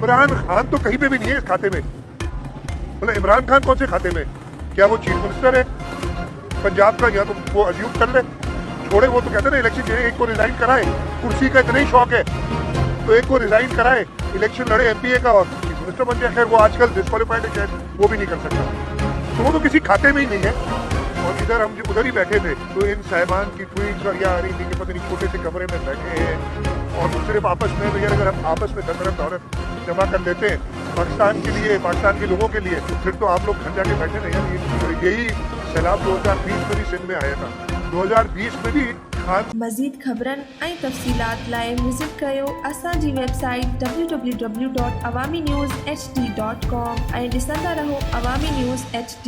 इमरान खान तो कहीं पे भी नहीं है इस खाते में। मतलब इमरान खान कौन से खाते में? क्या वो चीफ मिनिस्टर है पंजाब का? या तो वो अज्यूम कर ले, छोड़े। वो तो कहते हैं ना इलेक्शन, एक को रिजाइन कराए, कुर्सी का इतना ही शौक है तो एक को रिजाइन कराए, इलेक्शन लड़े एमपीए का और चीफ मिनिस्टर बन जाए। खैर वो आजकल डिस्क्वालीफाइड है, शायद वो भी नहीं कर सकता, तो वो तो किसी खाते में ही नहीं है। और इधर हम जो उधर ही बैठे थे तो इन साहिबान की ट्वीट और या आ रही थी कि पता नहीं छोटे से कमरे में बैठे हैं और सिर्फ आपस में, तो यार अगर हम आपस में 10 अरब डॉलर जमा कर देते हैं पाकिस्तान के लिए, पाकिस्तान के लोगों के लिए, तो फिर तो आप लोग घर जाके बैठे नहीं यार। यही सैलाब 2020 में भी सिंध में आया था, 2020 में भी खान। मज़ीद ख़बरनि ऐं तफ़सीलात लाइ विज़िट कयो असांजी वेबसाइट www.awamiNewsHD.com ऐं ॾिसंदा रहो अवामी न्यूज़ HD।